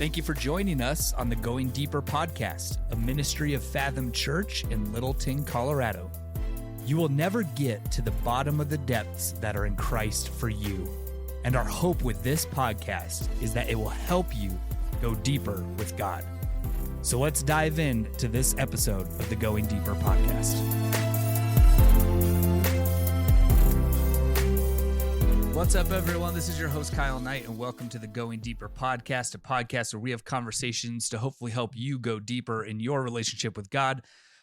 Thank you for joining us on the Going Deeper podcast, a ministry of Fathom Church in Littleton, Colorado. You will never get to the bottom of the depths that are in Christ for you. And our hope with this podcast is that it will help you go deeper with God. So let's dive into this episode of the Going Deeper podcast. What's up, everyone? This is your host, Kyle Knight, and welcome to the Going Deeper podcast, a podcast where we have conversations to hopefully help you go deeper in your relationship with God.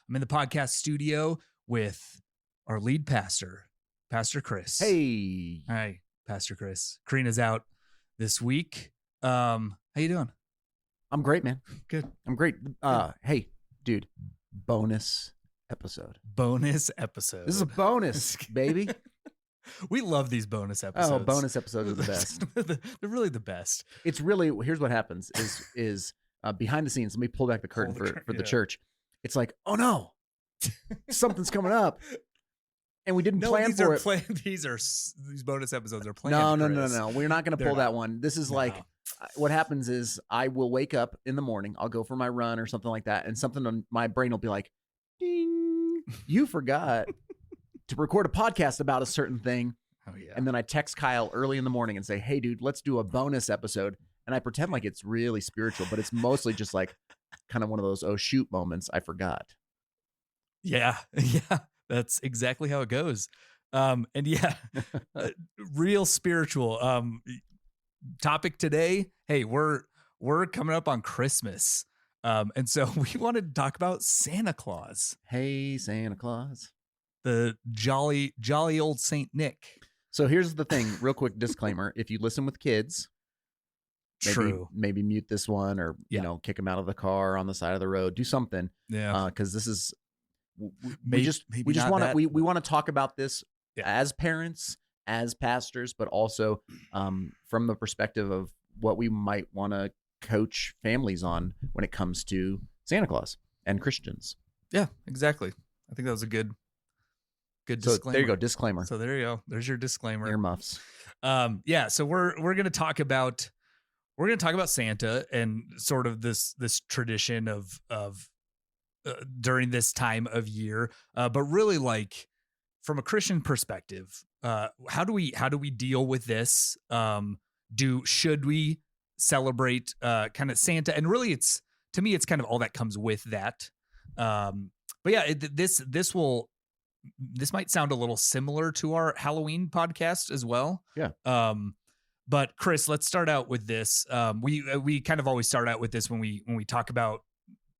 I'm in the podcast studio with our lead pastor, Pastor Chris. Hey. Hi, Pastor Chris. Karina's out this week. How you doing? I'm great, man. Good. I'm great. Hey, dude, bonus episode. Bonus episode. This is a bonus, baby. We love these bonus episodes. Oh, bonus episodes are the best. They're really the best. It's really, here's what happens is behind the scenes, let me pull back the curtain for the church. It's like, oh no, something's coming up. And we didn't plan for it. These bonus episodes are planned. No. We're not going to pull that one. This is like, what happens is I will wake up in the morning. I'll go for my run or something like that. And something on my brain will be like, ding, you forgot to record a podcast about a certain thing. Oh, yeah. And then I text Kyle early in the morning and say, hey, dude, let's do a bonus episode. And I pretend like it's really spiritual, but it's mostly just like kind of one of those, oh, shoot moments. I forgot. Yeah. That's exactly how it goes. Real spiritual. Topic today. Hey, we're coming up on Christmas. And so we wanted to talk about Santa Claus. Hey, Santa Claus. The jolly old Saint Nick. So here's the thing, real quick disclaimer. If you listen with kids, maybe mute this one or, you know, kick them out of the car on the side of the road, do something. Yeah. Cause this is, we just want to talk about this as parents, as pastors, but also from the perspective of what we might want to coach families on when it comes to Santa Claus and Christians. Yeah, exactly. I think that was a good disclaimer. There you go, disclaimer. So there you go. There's your disclaimer. Earmuffs. So we're going to talk about Santa and sort of this tradition of during this time of year, but really, like, from a Christian perspective, how do we deal with this? Should we celebrate kind of Santa? And really, to me, it's kind of all that comes with that. But yeah, this might sound a little similar to our Halloween podcast as well. Yeah. But Chris, let's start out with this. We kind of always start out with this when we talk about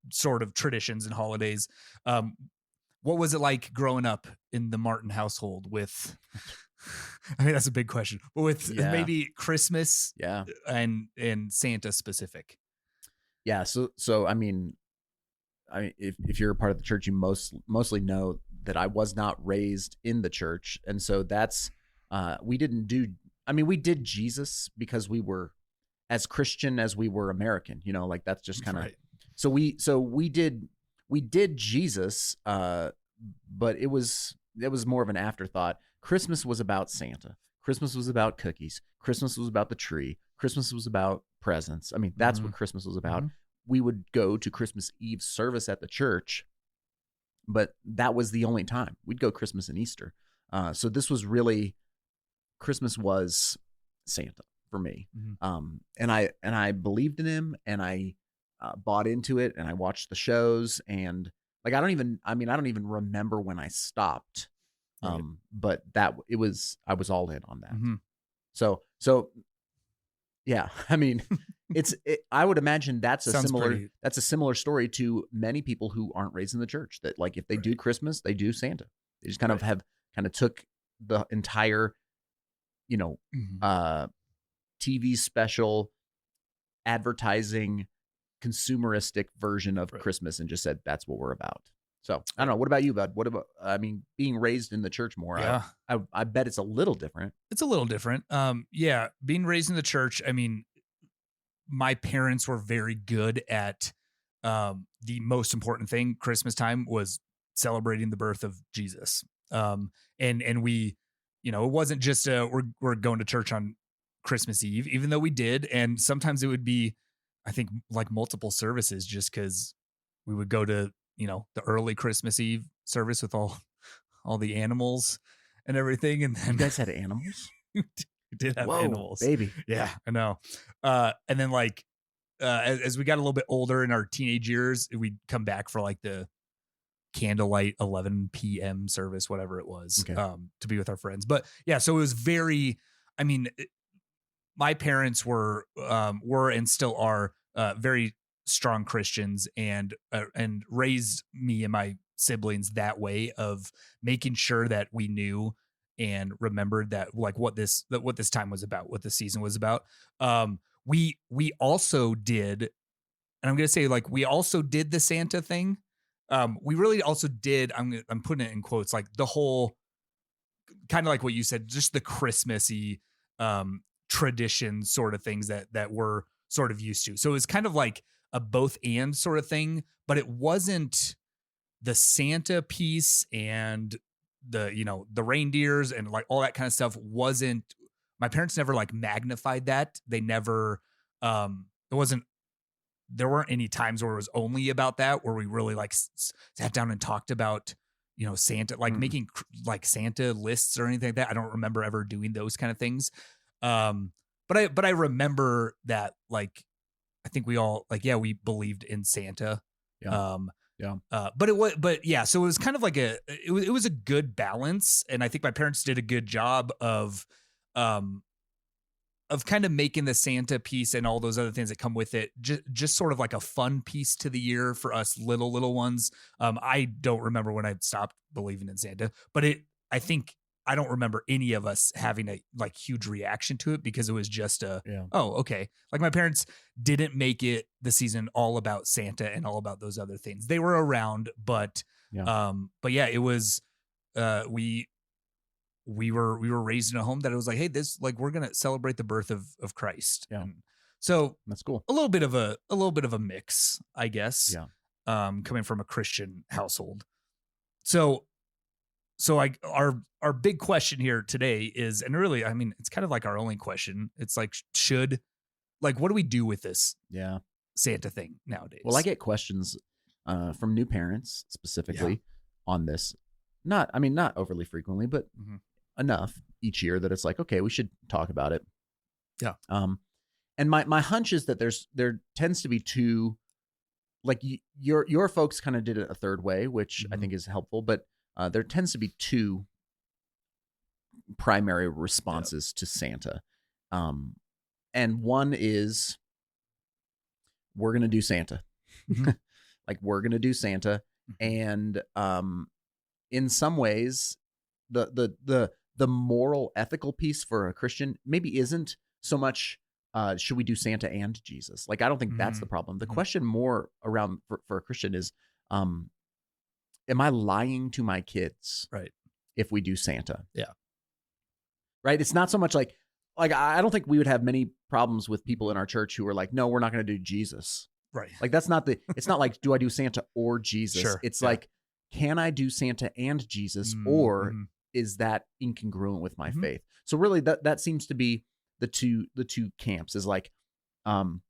sort of traditions and holidays. What was it like growing up in the Martin household with, I mean, that's a big question, but with maybe Christmas and Santa specific? Yeah. So, I mean, if you're a part of the church, you mostly know that I was not raised in the church. And so that's, we did Jesus because we were as Christian as we were American, you know, like that's just kind of, right. So we did Jesus, but it was more of an afterthought. Christmas was about Santa. Christmas was about cookies. Christmas was about the tree. Christmas was about presents. I mean, that's what Christmas was about. Mm-hmm. We would go to Christmas Eve service at the church, but that was the only time. We'd go Christmas and Easter. So this was really, Christmas was Santa for me. Mm-hmm. And I believed in him, and I bought into it, and I watched the shows, and like I don't even remember when I stopped. Right. But I was all in on that. Mm-hmm. So yeah, I mean, I would imagine that's a similar story to many people who aren't raised in the church, that like if they do Christmas, they do Santa. They just kind of took the entire, you know, TV special advertising consumeristic version of Christmas and just said, that's what we're about. So I don't know. What about you, bud? Being raised in the church more? Yeah. I bet it's a little different. It's a little different. Being raised in the church. I mean, my parents were very good at the most important thing. Christmas time was celebrating the birth of Jesus. And we, you know, it wasn't just we're going to church on Christmas Eve, even though we did. And sometimes it would be I think like multiple services just because we would go to, the early Christmas Eve service with all the animals and everything. And You then guys had animals? we did have Whoa, animals. baby. Yeah, I know. And then like, as we got a little bit older in our teenage years, we'd come back for like the candlelight 11 p.m. service, whatever it was, Okay. to be with our friends. But yeah, so it was very, I mean, my parents were and still are very strong Christians and raised me and my siblings that way of making sure that we knew and remembered that like what this time was about, what the season was about. We also did, and I'm going to say like we also did the Santa thing. We really also did, I'm putting it in quotes, like the whole kind of like what you said, just the Christmassy tradition sort of things that we're sort of used to. So it was kind of like a both and sort of thing, but it wasn't the Santa piece and the reindeers and like all that kind of stuff wasn't, my parents never like magnified that. They never, it wasn't, there weren't any times where it was only about that, where we really like sat down and talked about, Santa, like making like Santa lists or anything like that. I don't remember ever doing those kind of things. But I remember that like, I think we all like, yeah, we believed in Santa. Yeah. But yeah, so it was kind of like it was a good balance. And I think my parents did a good job of kind of making the Santa piece and all those other things that come with it just sort of like a fun piece to the year for us little ones. I don't remember when I stopped believing in Santa, but I don't remember any of us having a like huge reaction to it because it was just oh, okay. Like my parents didn't make it the season all about Santa and all about those other things. They were around, but yeah, it was, we were raised in a home that it was like, hey, this, like, we're going to celebrate the birth of Christ. Yeah. And so that's cool. A little bit of a mix, I guess. Yeah. Coming from a Christian household. So our big question here today is, and really, I mean, it's kind of like our only question. It's like, what do we do with this Santa thing nowadays? Well, I get questions from new parents specifically on this. Not overly frequently, but enough each year that it's like, okay, we should talk about it. Yeah. And my hunch is that there tends to be two, like your folks kind of did it a third way, which I think is helpful, but there tends to be two primary responses to Santa. And one is, we're going to do Santa. Like, we're going to do Santa. And in some ways, the moral, ethical piece for a Christian maybe isn't so much, should we do Santa and Jesus? Like, I don't think that's the problem. The question more around for a Christian is, am I lying to my kids? Right. If we do Santa? Yeah. Right. It's not so much like I don't think we would have many problems with people in our church who are like, no, we're not going to do Jesus. Right. Like, that's not it's not like, do I do Santa or Jesus? Sure. It's like, can I do Santa and Jesus, or is that incongruent with my faith? So really that seems to be the two camps, is like, am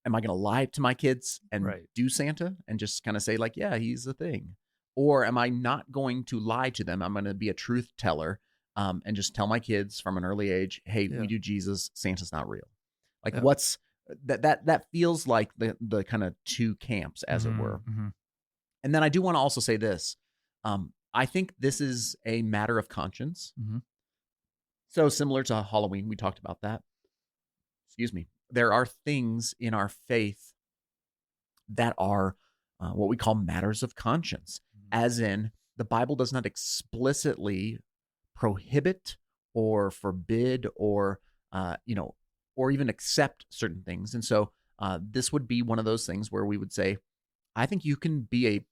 I going to lie to my kids and do Santa and just kind of say like, yeah, he's a thing? Or am I not going to lie to them? I'm going to be a truth teller, and just tell my kids from an early age, hey, we do Jesus, Santa's not real. Like, what's that feels like the kind of two camps, as it were. And then I do want to also say this. I think this is a matter of conscience. So similar to Halloween, we talked about that. Excuse me. There are things in our faith that are what we call matters of conscience, as in the Bible does not explicitly prohibit or forbid or or even accept certain things. And so this would be one of those things where we would say, I think you can be a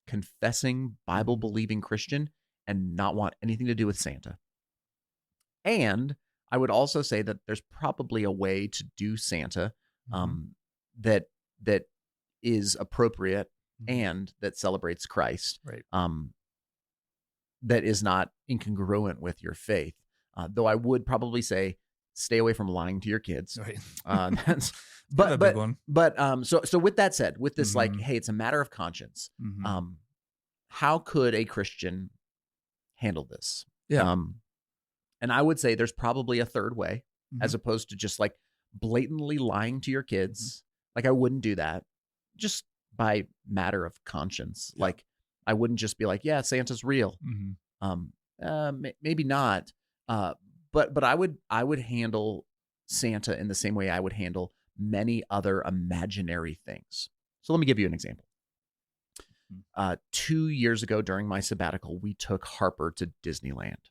confessing, Bible-believing Christian and not want anything to do with Santa. And I would also say that there's probably a way to do Santa that is appropriate and that celebrates Christ, right? That is not incongruent with your faith. Though I would probably say stay away from lying to your kids. Right. That's, That's a big one. So with that said, with this, like, Mhm. hey, it's a matter of conscience. Mhm. How could a Christian handle this? Yeah. And I would say there's probably a third way, as Mhm. opposed to just like blatantly lying to your Mhm. kids. Like, I wouldn't do that just by matter of conscience. Yeah. Like, I wouldn't just be like, yeah, Santa's real. Mhm. Maybe not. But I would handle Santa in the same way I would handle many other imaginary things. So let me give you an example. Mhm. 2 years ago during my sabbatical, we took Harper to Disneyland.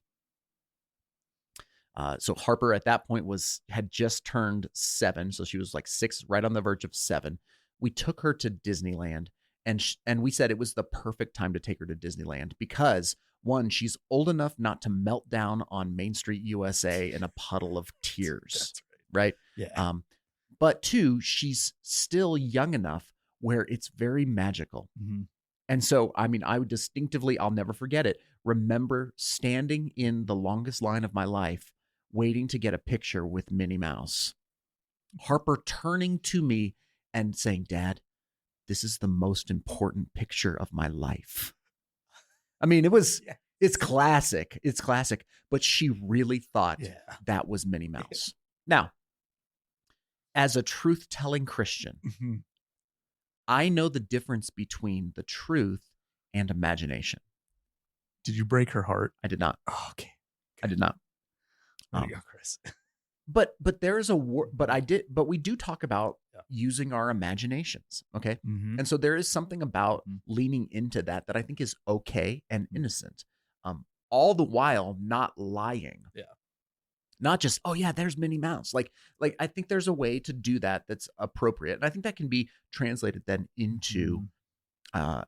So Harper at that point had just turned 7, so she was like 6, right on the verge of 7. We took her to Disneyland, and we said it was the perfect time to take her to Disneyland because, one, she's old enough not to melt down on Main Street USA in a puddle of tears, That's right? Yeah. But two, she's still young enough where it's very magical. Mhm. And so, I mean, I would distinctively, I'll never forget it, remember standing in the longest line of my life, waiting to get a picture with Minnie Mouse. Harper turning to me and saying, Dad, this is the most important picture of my life. I mean, Yeah. it's classic. It's classic. But she really thought Yeah. that was Minnie Mouse. Now, as a truth-telling Christian, Mhm. I know the difference between the truth and imagination. Did you break her heart? I did not. Oh, okay. I did not. There you go, Chris. But there is but we do talk about Yeah. using our imaginations. Okay. Mhm. And so there is something about Mhm. leaning into that I think is okay and Mhm. innocent. All the while not lying. Yeah. Not just, oh yeah, there's Minnie Mouse. Like I think there's a way to do that that's appropriate. And I think that can be translated then into Mhm.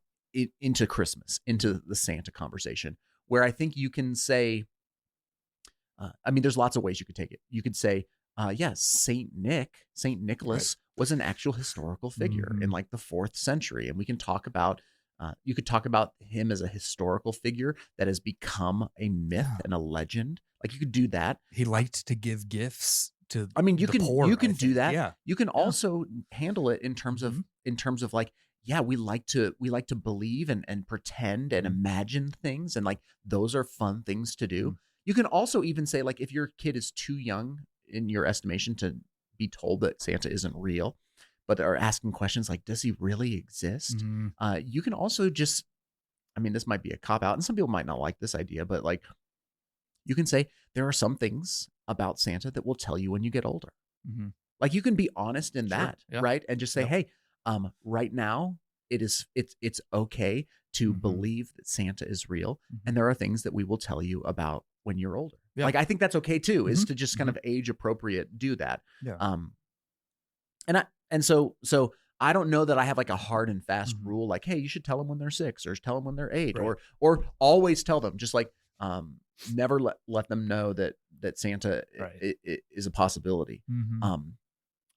into Christmas, into the Santa conversation, where I think you can say, I mean, there's lots of ways you could take it. You could say, yes, Saint Nicholas was an actual historical figure in Mhm. like the 4th century. And we can talk about, you could talk about him as a historical figure that has become a myth Yeah. and a legend. Like, you could do that. He liked to give gifts to I mean, the poor, you I can do think. that. Yeah. You can Yeah. also handle it in terms Mhm. of like, yeah, we like to believe and pretend and Mhm. imagine things, and like those are fun things to do. Mhm. You can also even say, like, if your kid is too young in your estimation to be told that Santa isn't real, but are asking questions like, does he really exist? Mhm. You can also just, I mean, this might be a cop out, and some people might not like this idea, but like, you can say there are some things about Santa that will tell you when you get older. Mhm. Like, you can be honest in Sure. that, Yeah. right? And just say, Yep. hey, right now it's okay to Mhm. believe that Santa is real, Mhm. and there are things that we will tell you about when you're older. Yeah. Like, I think that's okay too, is Mhm. to just kind Mhm. of age appropriate do that. Yeah. And so I don't know that I have like a hard and fast Mhm. rule, like, hey, you should tell them when they're 6 or tell them when they're 8, Right. or always tell them, just like, never let them know that Santa Right. is a possibility. Mhm.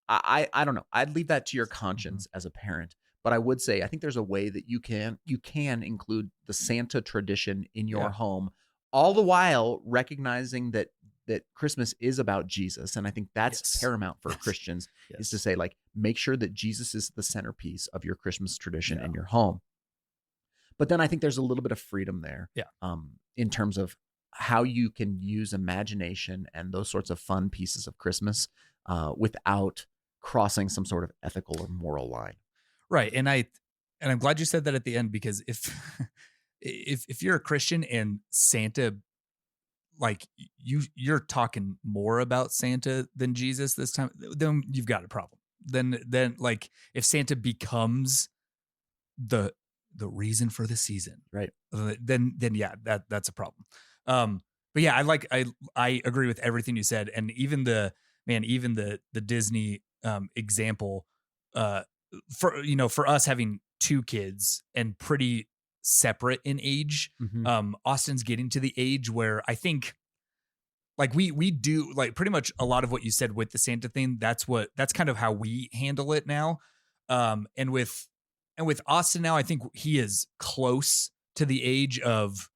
I don't know. I'd leave that to your Mhm. conscience as a parent, but I would say I think there's a way that you can include the Santa tradition in your Yeah. home, all the while recognizing that Christmas is about Jesus, and I think that's Yes. paramount for Yes. Christians, is to Yes. say, like, make sure that Jesus is the centerpiece of your Christmas tradition Yeah. in your home. But then I think there's a little bit of freedom there, Yeah. in terms of how you can use imagination and those sorts of fun pieces of Christmas, without crossing some sort of ethical or moral line. Right. And I'm glad you said that at the end, because if if you're a Christian and Santa, like, you're talking more about Santa than Jesus this time, then you've got a problem. Then like, if Santa becomes the reason for the season, Right. then yeah, that's a problem. But yeah, I agree with everything you said, and even the Disney example, for us having 2 kids and pretty separate in age. Mhm. Austin's getting to the age where I think, like, we do, like, pretty much a lot of what you said with the Santa thing. That's kind of how we handle it now. And with Austin now, I think he is close to the age of,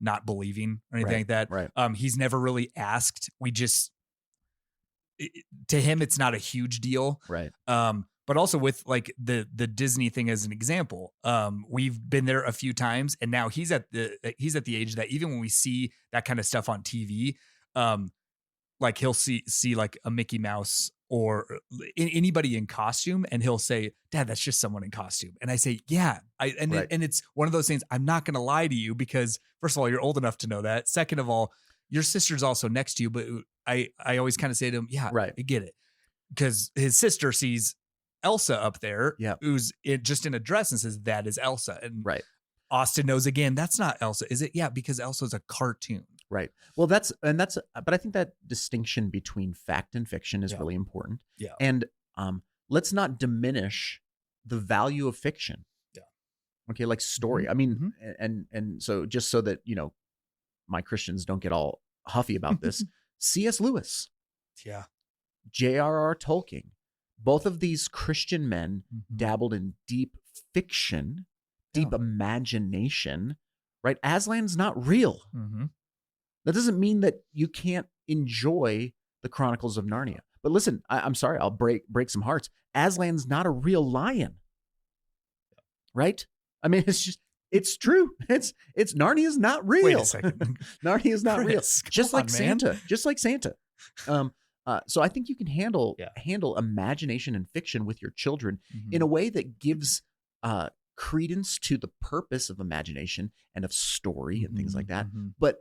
not believing or anything Right. like that. Right. He's never really asked. We just to him, it's not a huge deal. Right. But also with like the Disney thing as an example, we've been there a few times, and now he's at the age that even when we see that kind of stuff on TV, like he'll see like a Mickey Mouse or anybody in costume, and he'll say, "Dad, that's just someone in costume." And I say, "Yeah," and it's one of those things. I'm not going to lie to you because first of all, you're old enough to know that. Second of all, your sister's also next to you, but I always kind of say to him, "Yeah, right, I get it," because his sister sees Elsa up there, who's just in a dress, and says, "That is Elsa." And right. Austin knows again, that's not Elsa, is it? Yeah, because Elsa's a cartoon. Right. Well, but I think that distinction between fact and fiction is really important. Yeah. And let's not diminish the value of fiction. Yeah. Okay. Like story. I mean, and so just so that, my Christians don't get all huffy about this, C.S. Lewis. Yeah. J.R.R. Tolkien. Both of these Christian men dabbled in deep fiction, deep imagination, right? Aslan's not real. That doesn't mean that you can't enjoy the Chronicles of Narnia. But listen, I'm sorry, I'll break some hearts. Aslan's not a real lion, right? I mean, it's true. It's Narnia's not real. Wait a second. Narnia's not real. Just like man. Santa. Just like Santa. So I think you can handle imagination and fiction with your children in a way that gives credence to the purpose of imagination and of story and things like that. But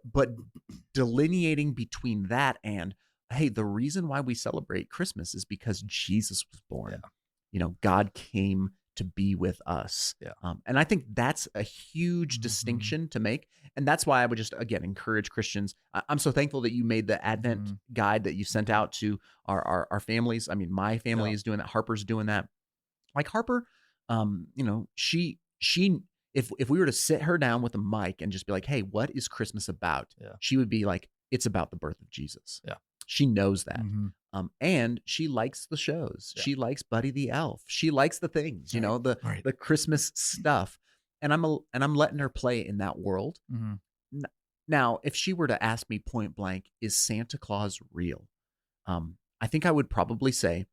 delineating between that and, hey, the reason why we celebrate Christmas is because Jesus was born. God came to be with us. And I think that's a huge distinction to make. And that's why I would just, again, encourage Christians. I'm so thankful that you made the Advent guide that you sent out to our families. I mean, my family is doing that. Harper's doing that. Like Harper, she if we were to sit her down with a mic and just be like, hey, what is Christmas about? She would be like, it's about the birth of Jesus. She knows that. And she likes the shows. She likes Buddy the Elf. She likes the things, the Christmas stuff. And I'm letting her play in that world. Now, if she were to ask me point blank, is Santa Claus real? I think I would probably say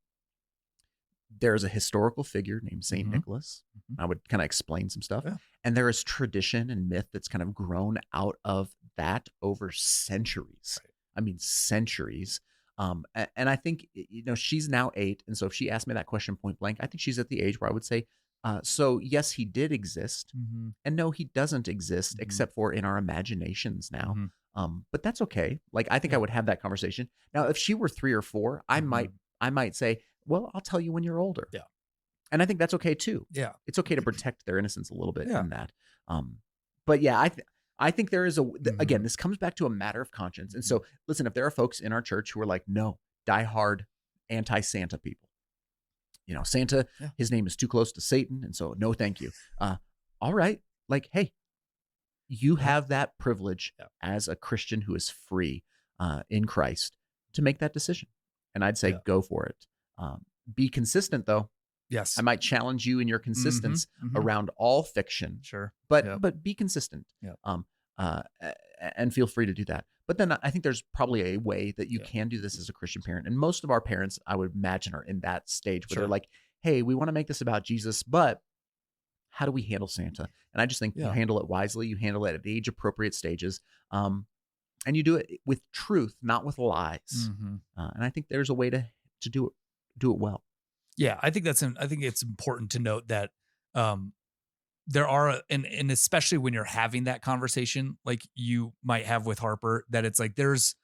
there's a historical figure named Saint Nicholas. I would kind of explain some stuff. And there is tradition and myth that's kind of grown out of that over centuries. I mean, centuries. And I think, she's now 8. And so if she asked me that question point blank, I think she's at the age where I would say, so yes, he did exist. And no, he doesn't exist except for in our imaginations now. But that's okay. Like, I think I would have that conversation. Now, if she were 3 or 4, I might say, well, I'll tell you when you're older. And I think that's okay too. It's okay to protect their innocence a little bit in that. But yeah, I think there is again, this comes back to a matter of conscience. And so listen, if there are folks in our church who are like, no, diehard anti-Santa people, Santa, his name is too close to Satan. And so no, thank you. All right. Like, hey, you have that privilege as a Christian who is free in Christ to make that decision. And I'd say, go for it. Be consistent though. Yes. I might challenge you in your consistency around all fiction. Sure. But be consistent. And feel free to do that. But then I think there's probably a way that you can do this as a Christian parent. And most of our parents, I would imagine, are in that stage where they're like, hey, we want to make this about Jesus, but how do we handle Santa? And I just think you handle it wisely. You handle it at age appropriate stages. And you do it with truth, not with lies. And I think there's a way to do it well. Yeah, I think it's important to note that there are, and especially when you're having that conversation, like you might have with Harper, that it's like there's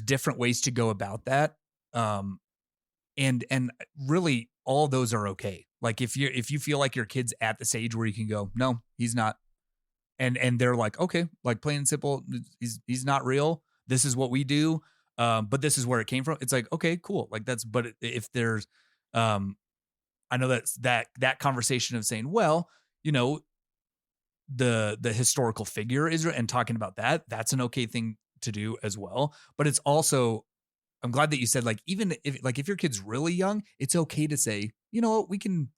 different ways to go about that, and really all those are okay. Like if you feel like your kid's at the stage where you can go, no, he's not, and they're like, okay, like plain and simple, he's not real. This is what we do. But this is where it came from. It's like, okay, cool. Like but if there's, I know that conversation of saying, well, the historical figure is, and talking about that's an okay thing to do as well. But it's also, I'm glad that you said, like, even if your kid's really young, it's okay to say, we can,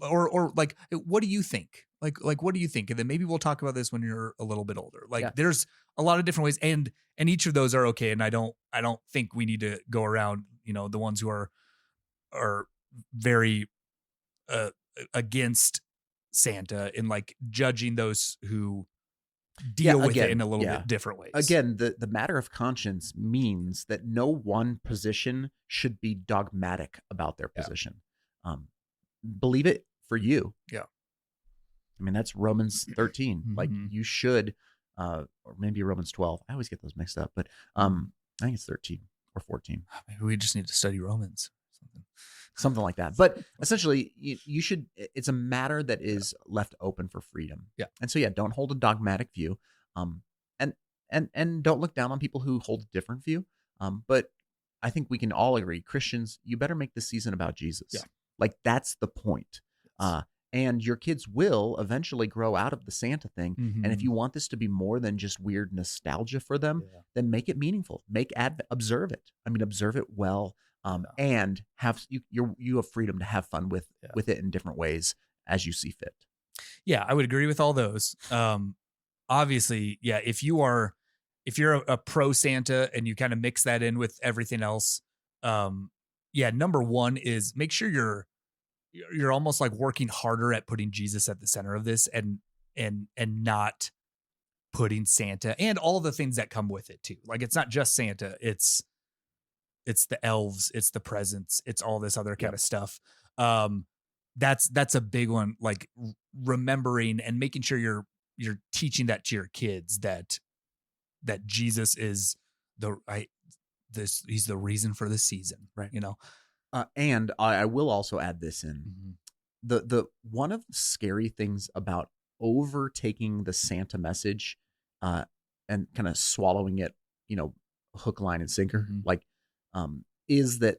or like, what do you think? Like, what do you think? And then maybe we'll talk about this when you're a little bit older. Like there's a lot of different ways, and each of those are okay. And I don't think we need to go around, the ones who are very against Santa and like judging those who deal with it in a little bit different ways. Again, the matter of conscience means that no one position should be dogmatic about their position. Believe it for you. Yeah. I mean, that's Romans 13. Mm-hmm. Like you should, or maybe Romans 12. I always get those mixed up, but I think it's 13 or 14. Maybe we just need to study Romans. Something like that. But essentially, you should. It's a matter that is left open for freedom. Yeah. And so don't hold a dogmatic view, and don't look down on people who hold a different view. But I think we can all agree, Christians, you better make this season about Jesus. Yeah. Like that's the point. And your kids will eventually grow out of the Santa thing. Mm-hmm. And if you want this to be more than just weird nostalgia for them, then make it meaningful. Observe it. I mean, observe it well. And have you have freedom to have fun with it in different ways as you see fit. Yeah, I would agree with all those. Obviously, if you're a pro Santa and you kind of mix that in with everything else, number one is make sure you're almost like working harder at putting Jesus at the center of this and not putting Santa and all the things that come with it too. Like it's not just Santa, it's the elves, it's the presents, it's all this other kind of stuff. That's a big one. Like remembering and making sure you're teaching that to your kids that Jesus is he's the reason for the season, right? And I will also add this in. Mm-hmm. The one of the scary things about overtaking the Santa message, and kind of swallowing it, hook, line, and sinker, is that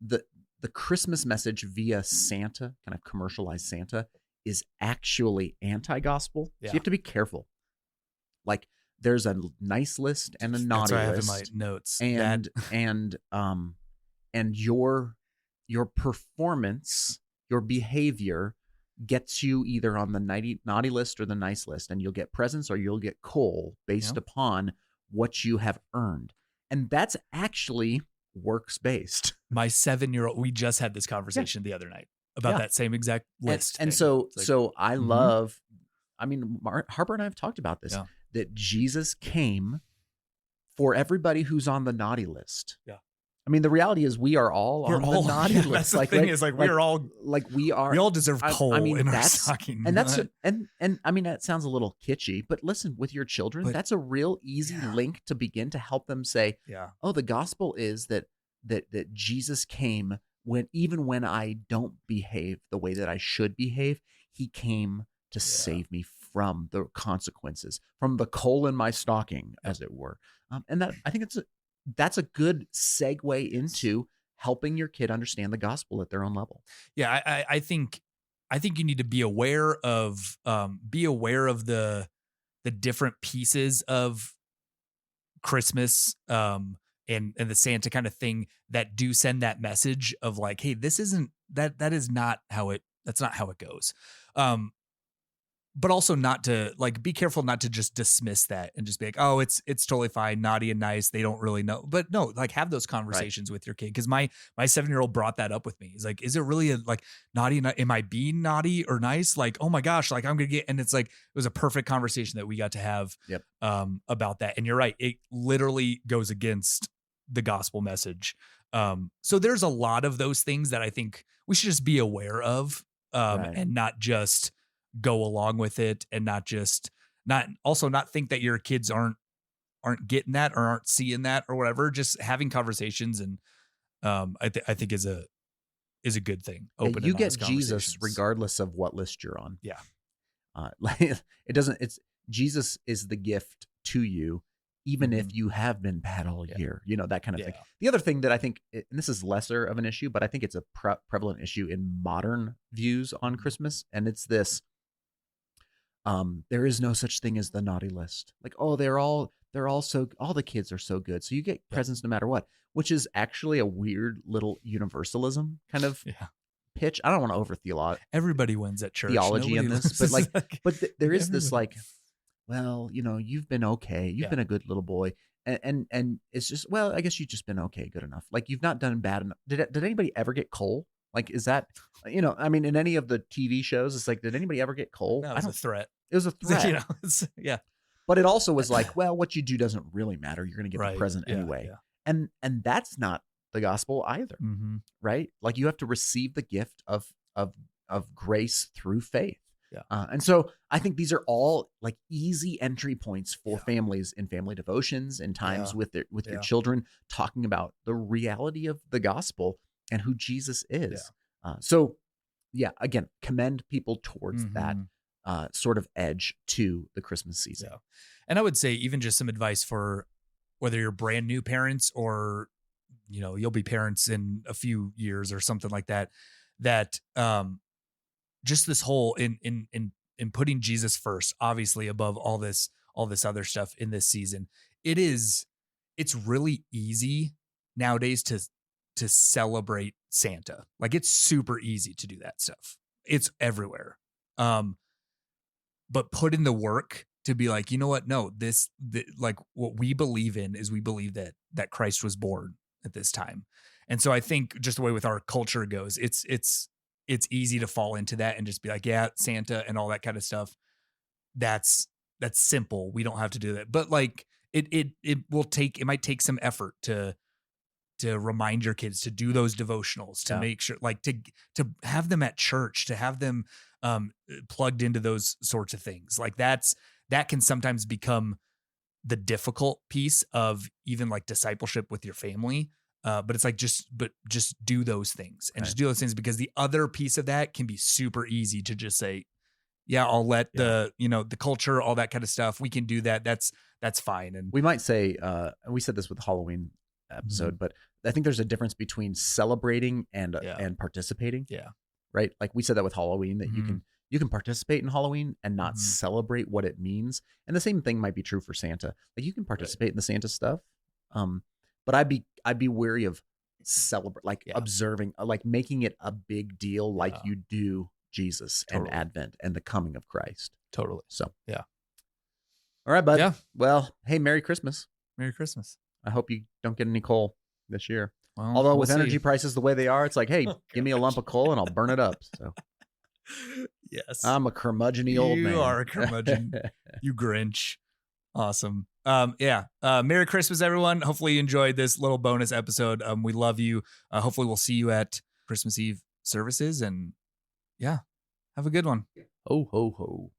the Christmas message via Santa, kind of commercialized Santa, is actually anti-gospel. So you have to be careful. Like there's a nice list and a naughty list. That's what I have in my notes. And your performance, your behavior gets you either on the naughty list or the nice list, and you'll get presents or you'll get coal based upon what you have earned. And that's actually works based. My 7-year-old, we just had this conversation the other night about that same exact list. And so I love, I mean, Harper and I have talked about this, that Jesus came for everybody who's on the naughty list. Yeah. I mean, the reality is we are all on the naughty list. That's the thing is we all deserve coal in our stocking. And and I mean, that sounds a little kitschy, but listen, with your children, that's a real easy link to begin to help them say, oh, the gospel is that Jesus came even when I don't behave the way that I should behave, he came to save me from the consequences, from the coal in my stocking, as it were. And that, I think that's a good segue into helping your kid understand the gospel at their own level. Yeah, I think you need to be aware of the different pieces of Christmas and the Santa kind of thing that do send that message of like, hey, this isn't that's not how it goes. But also not to be careful not to just dismiss that and just be like, oh, it's totally fine, naughty and nice. They don't really know. But no, have those conversations with your kid. Cause my 7-year-old brought that up with me. He's like, is it really naughty? Am I being naughty or nice? Like, oh my gosh, I'm going to get, and it's it was a perfect conversation that we got to have about that. And you're right. It literally goes against the gospel message. So there's a lot of those things that I think we should just be aware of and not just go along with it and not think that your kids aren't getting that or aren't seeing that or whatever. Just having converstions and I think is a good thing. Open you get Jesus regardless of what list you're on. Yeah. Jesus is the gift to you, even if you have been bad all year, that kind of thing. The other thing that I think, and this is lesser of an issue, but I think it's a prevalent issue in modern views on Christmas. And it's this, there is no such thing as the naughty list. Like, oh, all the kids are so good, so you get presents no matter what, which is actually a weird little universalism kind of pitch. I don't want to over theologize. Everybody wins at church. Theology in this, but there is this well, you've been okay. You've Yeah. been a good little boy. And it's just, well, I guess you've just been okay, good enough. Like, you've not done bad enough. Did anybody ever get coal? Like, is that, I mean, in any of the TV shows, it's like, did anybody ever get coal? That was a threat. It was a threat. Yeah. But it also was like, well, what you do doesn't really matter. You're going to get Right. the present Yeah, anyway. yeah. And that's not the gospel either, Mm-hmm. right? Like, you have to receive the gift of grace through faith. Yeah. And so I think these are all like easy entry points for Yeah. families in family devotions and times Yeah. with your Yeah. children, talking about the reality of the gospel and who Jesus is. So yeah, again, commend people towards that sort of edge to the Christmas season. Yeah. And I would say even just some advice for whether you're brand new parents or, you'll be parents in a few years or something like that, just this whole in putting Jesus first, obviously above all this other stuff in this season. It's really easy nowadays to celebrate Santa. Like, it's super easy to do that stuff. It's everywhere. But put in the work to be like, you know what? No, like what we believe in is we believe that Christ was born at this time. And so I think just the way with our culture goes, it's easy to fall into that and just be like, yeah, Santa and all that kind of stuff. That's simple. We don't have to do that. But like it might take some effort to remind your kids to do those devotionals, to make sure, like to have them at church, to have them plugged into those sorts of things. Like that can sometimes become the difficult piece of even like discipleship with your family. But it's like, just do those things and just do those things, because the other piece of that can be super easy to just say, yeah, I'll let the culture, all that kind of stuff. We can do that. That's fine. And we might say, we said this with the Halloween episode, but I think there's a difference between celebrating and participating. Yeah. Right. Like we said that with Halloween, that you can participate in Halloween and not celebrate what it means. And the same thing might be true for Santa. Like, you can participate in the Santa stuff. But I'd be wary of observing, like making it a big deal, like you do Jesus and Advent and the coming of Christ. Totally. So, yeah. All right, bud. Yeah. Well, hey, Merry Christmas. Merry Christmas. I hope you don't get any coal this year. Well, although with energy prices the way they are, it's like, hey, give me a lump of coal and I'll burn it up. So yes, I'm a curmudgeon-y old man. You are a curmudgeon. You Grinch. Awesome. Merry Christmas, everyone. Hopefully you enjoyed this little bonus episode. We love you. Hopefully we'll see you at Christmas Eve services, and have a good one. Ho, ho, ho.